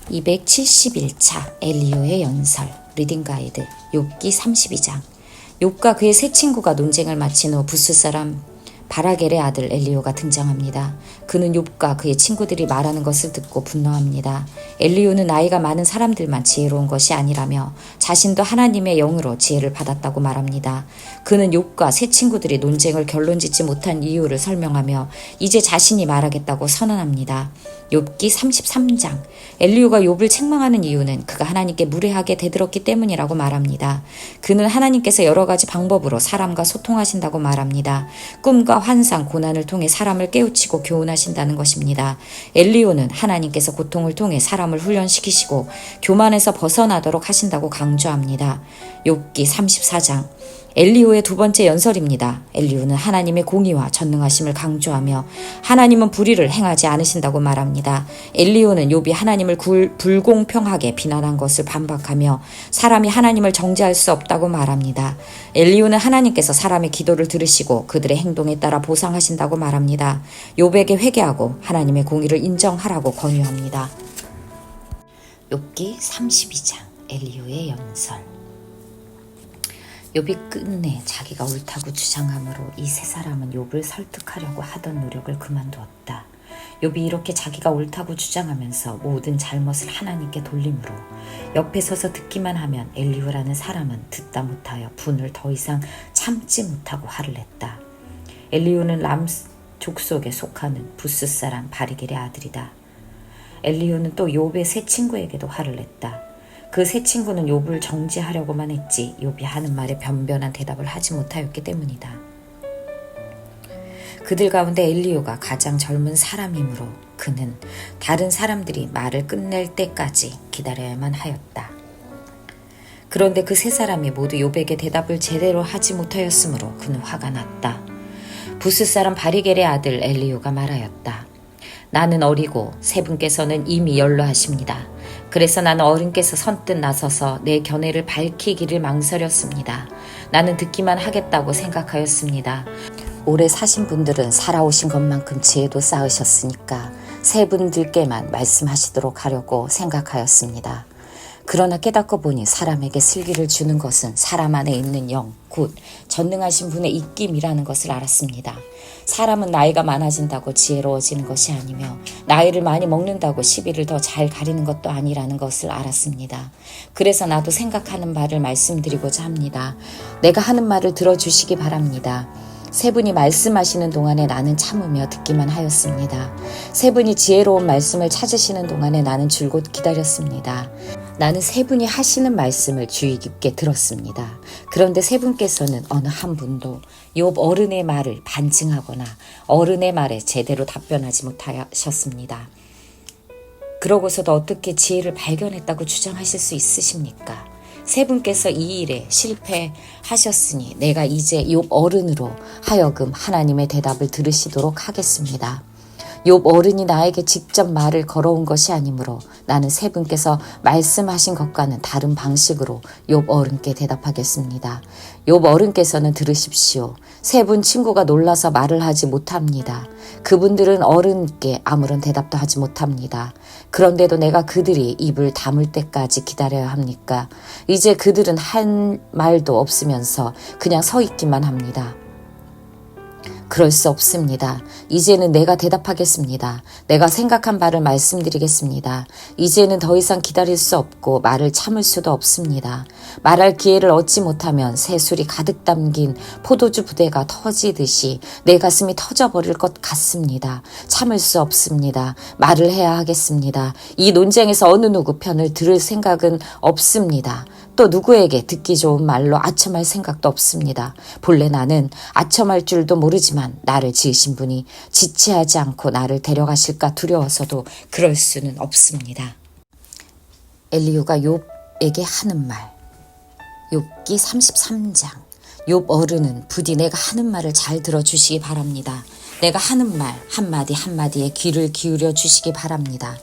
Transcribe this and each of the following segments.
271차 엘리오의 연설 리딩 가이드 욥기 32장. 욥과 그의 세 친구가 논쟁을 마친 후 부스 사람 바라겔의 아들 엘리오가 등장합니다. 그는 욥과 그의 친구들이 말하는 것을 듣고 분노합니다. 엘리오는 나이가 많은 사람들만 지혜로운 것이 아니라며 자신도 하나님의 영으로 지혜를 받았다고 말합니다. 그는 욥과 세 친구들이 논쟁을 결론짓지 못한 이유를 설명하며 이제 자신이 말하겠다고 선언합니다. 욥기 33장. 엘리오가 욥을 책망하는 이유는 그가 하나님께 무례하게 대들었기 때문이라고 말합니다. 그는 하나님께서 여러 가지 방법으로 사람과 소통하신다고 말합니다. 꿈과 환상, 고난을 통해 사람을 깨우치고 교훈하신다는 것입니다. 엘리오는 하나님께서 고통을 통해 사람을 훈련시키시고 교만에서 벗어나도록 하신다고 강조합니다. 욥기 34장. 엘리오의 두 번째 연설입니다. 엘리오는 하나님의 공의와 전능하심을 강조하며 하나님은 불의를 행하지 않으신다고 말합니다. 엘리오는 욥이 하나님을 불공평하게 비난한 것을 반박하며 사람이 하나님을 정죄할 수 없다고 말합니다. 엘리오는 하나님께서 사람의 기도를 들으시고 그들의 행동에 따라 보상하신다고 말합니다. 욥에게 회개하고 하나님의 공의를 인정하라고 권유합니다. 욥기 32장 엘리오의 연설. 욥이 끝내 자기가 옳다고 주장하므로 이 세 사람은 욥을 설득하려고 하던 노력을 그만두었다. 욥이 이렇게 자기가 옳다고 주장하면서 모든 잘못을 하나님께 돌림으로 옆에 서서 듣기만 하면 엘리오라는 사람은 듣다 못하여 분을 더 이상 참지 못하고 화를 냈다. 엘리오는 람 족속에 속하는 부스 사람 바리겔의 아들이다. 엘리오는 또 욥의 세 친구에게도 화를 냈다. 그 세 친구는 욥을 정죄하려고만 했지 욥이 하는 말에 변변한 대답을 하지 못하였기 때문이다. 그들 가운데 엘리오가 가장 젊은 사람이므로 그는 다른 사람들이 말을 끝낼 때까지 기다려야만 하였다. 그런데 그 세 사람이 모두 욥에게 대답을 제대로 하지 못하였으므로 그는 화가 났다. 부스 사람 바리겔의 아들 엘리오가 말하였다. 나는 어리고 세 분께서는 이미 연로하십니다. 그래서 나는 어른께서 선뜻 나서서 내 견해를 밝히기를 망설였습니다. 나는 듣기만 하겠다고 생각하였습니다. 오래 사신 분들은 살아오신 것만큼 지혜도 쌓으셨으니까 세 분들께만 말씀하시도록 하려고 생각하였습니다. 그러나 깨닫고 보니 사람에게 슬기를 주는 것은 사람 안에 있는 영, 곧 전능하신 분의 입김이라는 것을 알았습니다. 사람은 나이가 많아진다고 지혜로워지는 것이 아니며 나이를 많이 먹는다고 시비를 더 잘 가리는 것도 아니라는 것을 알았습니다. 그래서 나도 생각하는 바를 말씀드리고자 합니다. 내가 하는 말을 들어주시기 바랍니다. 세 분이 말씀하시는 동안에 나는 참으며 듣기만 하였습니다. 세 분이 지혜로운 말씀을 찾으시는 동안에 나는 줄곧 기다렸습니다. 나는 세 분이 하시는 말씀을 주의 깊게 들었습니다. 그런데 세 분께서는 어느 한 분도 욥 어른의 말을 반증하거나 어른의 말에 제대로 답변하지 못하셨습니다. 그러고서도 어떻게 지혜를 발견했다고 주장하실 수 있으십니까? 세 분께서 이 일에 실패하셨으니 내가 이제 욥 어른으로 하여금 하나님의 대답을 들으시도록 하겠습니다. 욥 어른이 나에게 직접 말을 걸어온 것이 아니므로 나는 세 분께서 말씀하신 것과는 다른 방식으로 욥 어른께 대답하겠습니다. 욥 어른께서는 들으십시오. 세 분 친구가 놀라서 말을 하지 못합니다. 그분들은 어른께 아무런 대답도 하지 못합니다. 그런데도 내가 그들이 입을 다물 때까지 기다려야 합니까? 이제 그들은 한 말도 없으면서 그냥 서 있기만 합니다. 그럴 수 없습니다. 이제는 내가 대답하겠습니다. 내가 생각한 바를 말씀드리겠습니다. 이제는 더 이상 기다릴 수 없고 말을 참을 수도 없습니다. 말할 기회를 얻지 못하면 새술이 가득 담긴 포도주 부대가 터지듯이 내 가슴이 터져버릴 것 같습니다. 참을 수 없습니다. 말을 해야 하겠습니다. 이 논쟁에서 어느 누구 편을 들을 생각은 없습니다. 또 누구에게 듣기 좋은 말로 아첨할 생각도 없습니다. 본래 나는 아첨할 줄도 모르지만 나를 지으신 분이 지체하지 않고 나를 데려가실까 두려워서도 그럴 수는 없습니다. 엘리오가 욥에게 하는 말. 욥기 33장. 욥 어른은 부디 내가 하는 말을 잘 들어주시기 바랍니다. 내가 하는 말 한마디 한마디에 귀를 기울여 주시기 바랍니다.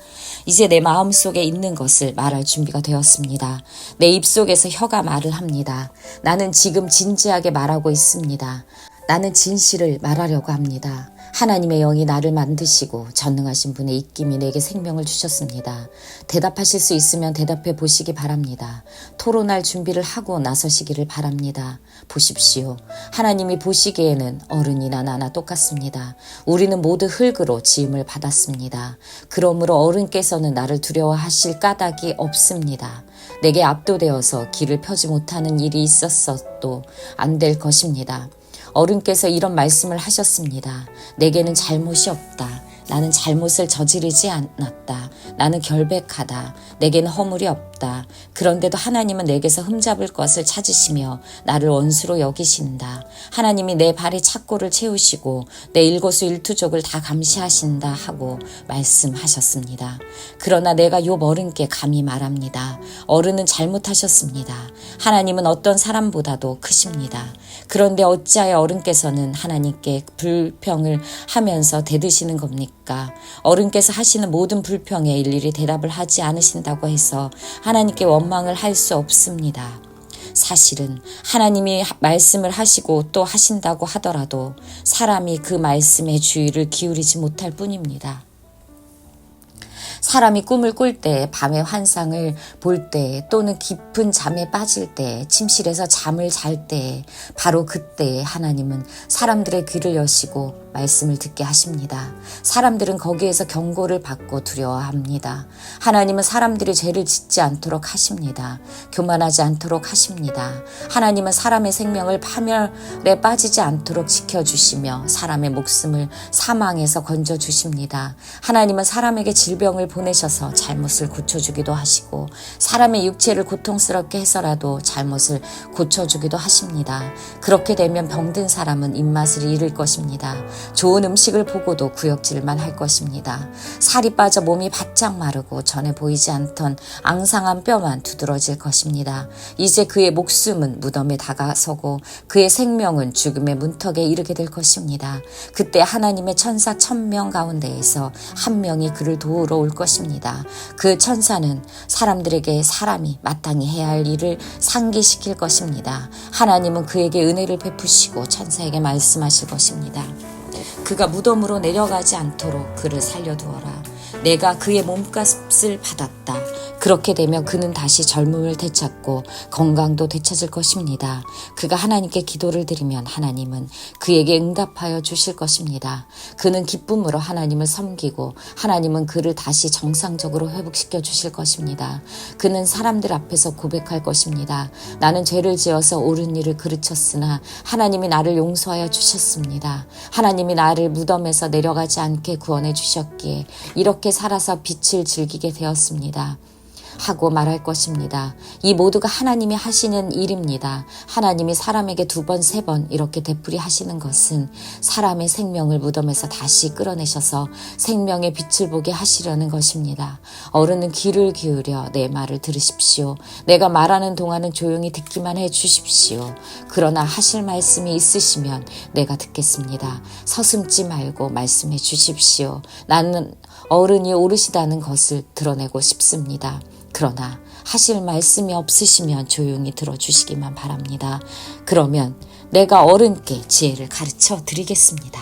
이제 내 마음속에 있는 것을 말할 준비가 되었습니다. 내 입속에서 혀가 말을 합니다. 나는 지금 진지하게 말하고 있습니다. 나는 진실을 말하려고 합니다. 하나님의 영이 나를 만드시고 전능하신 분의 입김이 내게 생명을 주셨습니다. 대답하실 수 있으면 대답해 보시기 바랍니다. 토론할 준비를 하고 나서시기를 바랍니다. 보십시오. 하나님이 보시기에는 어른이나 나나 똑같습니다. 우리는 모두 흙으로 지음을 받았습니다. 그러므로 어른께서는 나를 두려워하실 까닭이 없습니다. 내게 압도되어서 길을 펴지 못하는 일이 있었어도 안 될 것입니다. 어른께서 이런 말씀을 하셨습니다. 내게는 잘못이 없다. 나는 잘못을 저지르지 않았다. 나는 결백하다. 내게는 허물이 없다. 그런데도 하나님은 내게서 흠잡을 것을 찾으시며 나를 원수로 여기신다. 하나님이 내 발의 착고를 채우시고 내 일거수일투족을 다 감시하신다 하고 말씀하셨습니다. 그러나 내가 욥 어른께 감히 말합니다. 어른은 잘못하셨습니다. 하나님은 어떤 사람보다도 크십니다. 그런데 어찌하여 어른께서는 하나님께 불평을 하면서 대드시는 겁니까? 어른께서 하시는 모든 불평에 일일이 대답을 하지 않으신다고 해서 하나님께 원망을 할 수 없습니다. 사실은 하나님이 말씀을 하시고 또 하신다고 하더라도 사람이 그 말씀에 주의를 기울이지 못할 뿐입니다. 사람이 꿈을 꿀 때, 밤의 환상을 볼 때, 또는 깊은 잠에 빠질 때, 침실에서 잠을 잘 때, 바로 그때 하나님은 사람들의 귀를 여시고 말씀을 듣게 하십니다. 사람들은 거기에서 경고를 받고 두려워합니다. 하나님은 사람들이 죄를 짓지 않도록 하십니다. 교만하지 않도록 하십니다. 하나님은 사람의 생명을 파멸에 빠지지 않도록 지켜주시며 사람의 목숨을 사망에서 건져주십니다. 하나님은 사람에게 질병을 보내셔서 잘못을 고쳐주기도 하시고 사람의 육체를 고통스럽게 해서라도 잘못을 고쳐주기도 하십니다. 그렇게 되면 병든 사람은 입맛을 잃을 것입니다. 좋은 음식을 보고도 구역질만 할 것입니다. 살이 빠져 몸이 바짝 마르고 전에 보이지 않던 앙상한 뼈만 두드러질 것입니다. 이제 그의 목숨은 무덤에 다가서고 그의 생명은 죽음의 문턱에 이르게 될 것입니다. 그때 하나님의 천사 1000명 가운데에서 한 명이 그를 도우러 올 것입니다. 그 천사는 사람들에게 사람이 마땅히 해야 할 일을 상기시킬 것입니다. 하나님은 그에게 은혜를 베푸시고 천사에게 말씀하실 것입니다. 그가 무덤으로 내려가지 않도록 그를 살려두어라. 내가 그의 몸값을 받았다. 그렇게 되면 그는 다시 젊음을 되찾고 건강도 되찾을 것입니다. 그가 하나님께 기도를 드리면 하나님은 그에게 응답하여 주실 것입니다. 그는 기쁨으로 하나님을 섬기고 하나님은 그를 다시 정상적으로 회복시켜 주실 것입니다. 그는 사람들 앞에서 고백할 것입니다. 나는 죄를 지어서 옳은 일을 그르쳤으나 하나님이 나를 용서하여 주셨습니다. 하나님이 나를 무덤에서 내려가지 않게 구원해 주셨기에 이렇게 살아서 빛을 즐기게 되었습니다. 하고 말할 것입니다. 이 모두가 하나님이 하시는 일입니다. 하나님이 사람에게 2번, 3번 이렇게 되풀이 하시는 것은 사람의 생명을 무덤에서 다시 끌어내셔서 생명의 빛을 보게 하시려는 것입니다. 어른은 귀를 기울여 내 말을 들으십시오. 내가 말하는 동안은 조용히 듣기만 해 주십시오. 그러나 하실 말씀이 있으시면 내가 듣겠습니다. 서슴지 말고 말씀해 주십시오. 나는 어른이 오르시다는 것을 드러내고 싶습니다. 그러나 하실 말씀이 없으시면 조용히 들어주시기만 바랍니다. 그러면 내가 어른께 지혜를 가르쳐 드리겠습니다.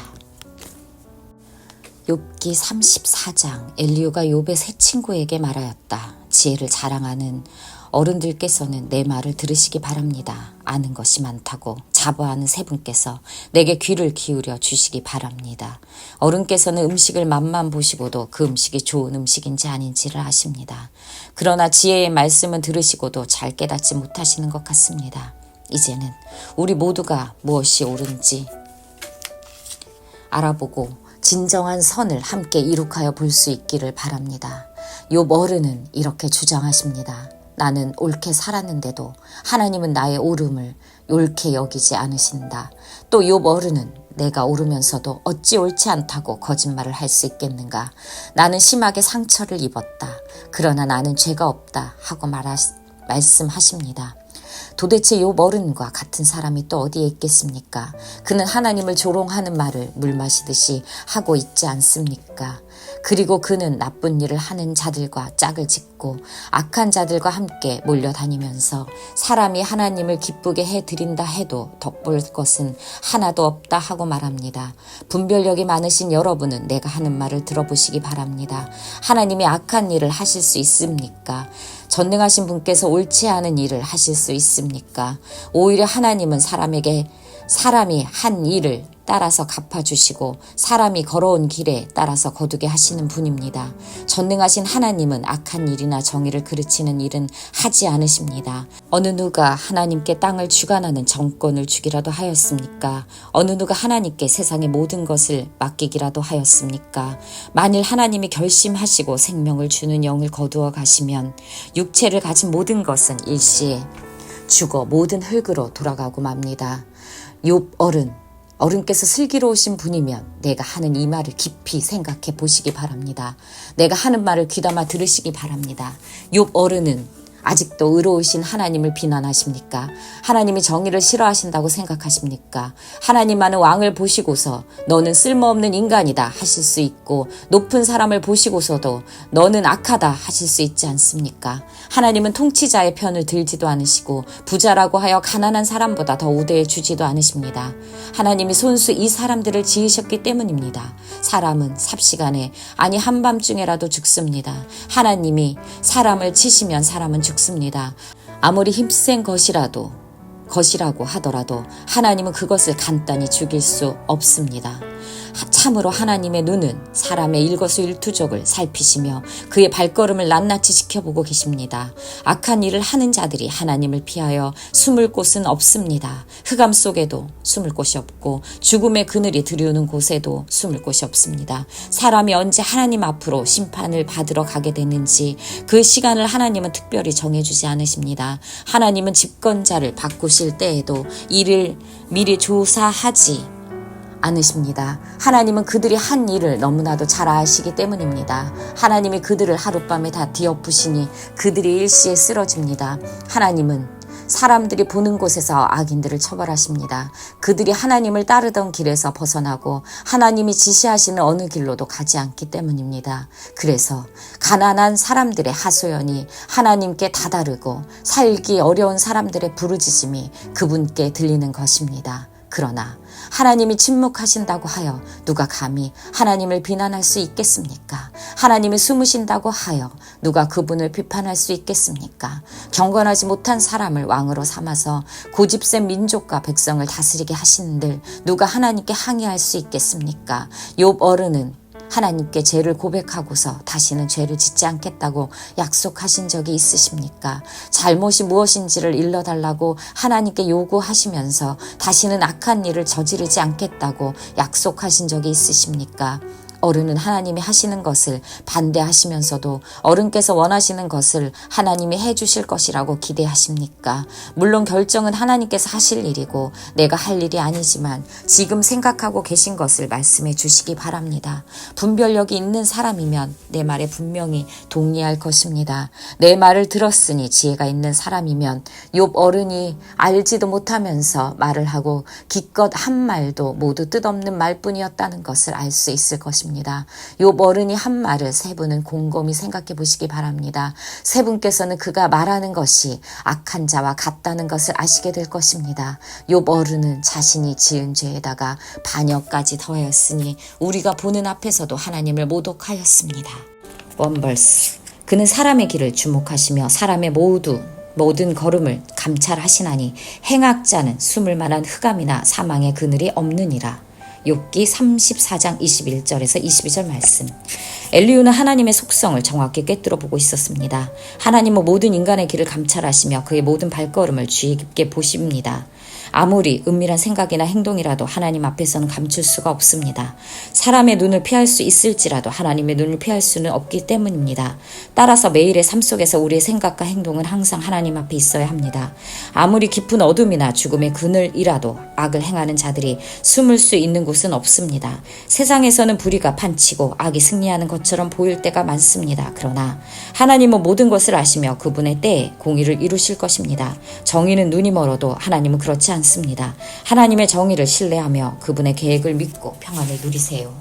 욥기 34장. 엘리후가 욥의 세 친구에게 말하였다. 지혜를 자랑하는 어른들께서는 내 말을 들으시기 바랍니다. 아는 것이 많다고 자부하는 세 분께서 내게 귀를 기울여 주시기 바랍니다. 어른께서는 음식을 맛만 보시고도 그 음식이 좋은 음식인지 아닌지를 아십니다. 그러나 지혜의 말씀은 들으시고도 잘 깨닫지 못하시는 것 같습니다. 이제는 우리 모두가 무엇이 옳은지 알아보고 진정한 선을 함께 이룩하여 볼 수 있기를 바랍니다. 욥 어른은 이렇게 주장하십니다. 나는 옳게 살았는데도 하나님은 나의 옳음을 옳게 여기지 않으신다. 또 욥 어른은 내가 옳으면서도 어찌 옳지 않다고 거짓말을 할 수 있겠는가. 나는 심하게 상처를 입었다. 그러나 나는 죄가 없다 하고 말씀하십니다. 도대체 욥 어른과 같은 사람이 또 어디에 있겠습니까? 그는 하나님을 조롱하는 말을 물 마시듯이 하고 있지 않습니까? 그리고 그는 나쁜 일을 하는 자들과 짝을 짓고 악한 자들과 함께 몰려다니면서 사람이 하나님을 기쁘게 해드린다 해도 덕볼 것은 하나도 없다 하고 말합니다. 분별력이 많으신 여러분은 내가 하는 말을 들어보시기 바랍니다. 하나님이 악한 일을 하실 수 있습니까? 전능하신 분께서 옳지 않은 일을 하실 수 있습니까? 오히려 하나님은 사람이 한 일을 따라서 갚아주시고 사람이 걸어온 길에 따라서 거두게 하시는 분입니다. 전능하신 하나님은 악한 일이나 정의를 그르치는 일은 하지 않으십니다. 어느 누가 하나님께 땅을 주관하는 정권을 주기라도 하였습니까? 어느 누가 하나님께 세상의 모든 것을 맡기기라도 하였습니까? 만일 하나님이 결심하시고 생명을 주는 영을 거두어 가시면 육체를 가진 모든 것은 일시에 죽어 모든 흙으로 돌아가고 맙니다. 욥 어른께서 슬기로우신 분이면 내가 하는 이 말을 깊이 생각해 보시기 바랍니다. 내가 하는 말을 귀담아 들으시기 바랍니다. 욥 어른은 아직도 의로우신 하나님을 비난하십니까? 하나님이 정의를 싫어하신다고 생각하십니까? 하나님만은 왕을 보시고서 너는 쓸모없는 인간이다 하실 수 있고 높은 사람을 보시고서도 너는 악하다 하실 수 있지 않습니까? 하나님은 통치자의 편을 들지도 않으시고 부자라고 하여 가난한 사람보다 더 우대해 주지도 않으십니다. 하나님이 손수 이 사람들을 지으셨기 때문입니다. 사람은 삽시간에 아니 한밤중에라도 죽습니다. 하나님이 사람을 치시면 사람은 죽습니다. 아무리 힘센 것이라고 하더라도 하나님은 그것을 간단히 죽일 수 없습니다. 참으로 하나님의 눈은 사람의 일거수일투족을 살피시며 그의 발걸음을 낱낱이 지켜보고 계십니다. 악한 일을 하는 자들이 하나님을 피하여 숨을 곳은 없습니다. 흑암 속에도 숨을 곳이 없고 죽음의 그늘이 들이우는 곳에도 숨을 곳이 없습니다. 사람이 언제 하나님 앞으로 심판을 받으러 가게 되는지 그 시간을 하나님은 특별히 정해주지 않으십니다. 하나님은 집권자를 바꾸실 때에도 이를 미리 조사하지 않으십니다. 하나님은 그들이 한 일을 너무나도 잘 아시기 때문입니다. 하나님이 그들을 하룻밤에 다 뒤엎으시니 그들이 일시에 쓰러집니다. 하나님은 사람들이 보는 곳에서 악인들을 처벌하십니다. 그들이 하나님을 따르던 길에서 벗어나고 하나님이 지시하시는 어느 길로도 가지 않기 때문입니다. 그래서 가난한 사람들의 하소연이 하나님께 다다르고 살기 어려운 사람들의 부르짖음이 그분께 들리는 것입니다. 그러나 하나님이 침묵하신다고 하여 누가 감히 하나님을 비난할 수 있겠습니까? 하나님이 숨으신다고 하여 누가 그분을 비판할 수 있겠습니까? 경건하지 못한 사람을 왕으로 삼아서 고집센 민족과 백성을 다스리게 하시는들 누가 하나님께 항의할 수 있겠습니까? 욥 어른은 하나님께 죄를 고백하고서 다시는 죄를 짓지 않겠다고 약속하신 적이 있으십니까? 잘못이 무엇인지를 일러달라고 하나님께 요구하시면서 다시는 악한 일을 저지르지 않겠다고 약속하신 적이 있으십니까? 어른은 하나님이 하시는 것을 반대하시면서도 어른께서 원하시는 것을 하나님이 해주실 것이라고 기대하십니까? 물론 결정은 하나님께서 하실 일이고 내가 할 일이 아니지만 지금 생각하고 계신 것을 말씀해 주시기 바랍니다. 분별력이 있는 사람이면 내 말에 분명히 동의할 것입니다. 내 말을 들었으니 지혜가 있는 사람이면 욥 어른이 알지도 못하면서 말을 하고 기껏 한 말도 모두 뜻없는 말뿐이었다는 것을 알 수 있을 것입니다. 욥 어른이 한 말을 세 분은 곰곰이 생각해 보시기 바랍니다. 세 분께서는 그가 말하는 것이 악한 자와 같다는 것을 아시게 될 것입니다. 욥 어른은 자신이 지은 죄에다가 반역까지 더하였으니 우리가 보는 앞에서도 하나님을 모독하였습니다. 원벌스 그는 사람의 길을 주목하시며 사람의 모든 걸음을 감찰하시나니 행악자는 숨을 만한 흑암이나 사망의 그늘이 없느니라. 욥기 34장 21절에서 22절 말씀. 엘리후는 하나님의 속성을 정확히 꿰뚫어 보고 있었습니다. 하나님은 모든 인간의 길을 감찰하시며 그의 모든 발걸음을 주의 깊게 보십니다. 아무리 은밀한 생각이나 행동이라도 하나님 앞에서는 감출 수가 없습니다. 사람의 눈을 피할 수 있을지라도 하나님의 눈을 피할 수는 없기 때문입니다. 따라서 매일의 삶 속에서 우리의 생각과 행동은 항상 하나님 앞에 있어야 합니다. 아무리 깊은 어둠이나 죽음의 그늘이라도 악을 행하는 자들이 숨을 수 있는 곳은 없습니다. 세상에서는 불의가 판치고 악이 승리하는 것처럼 보일 때가 많습니다. 그러나 하나님은 모든 것을 아시며 그분의 때에 공의를 이루실 것입니다. 정의는 눈이 멀어도 하나님은 그렇지 않습니다. 하나님의 정의를 신뢰하며 그분의 계획을 믿고 평안을 누리세요.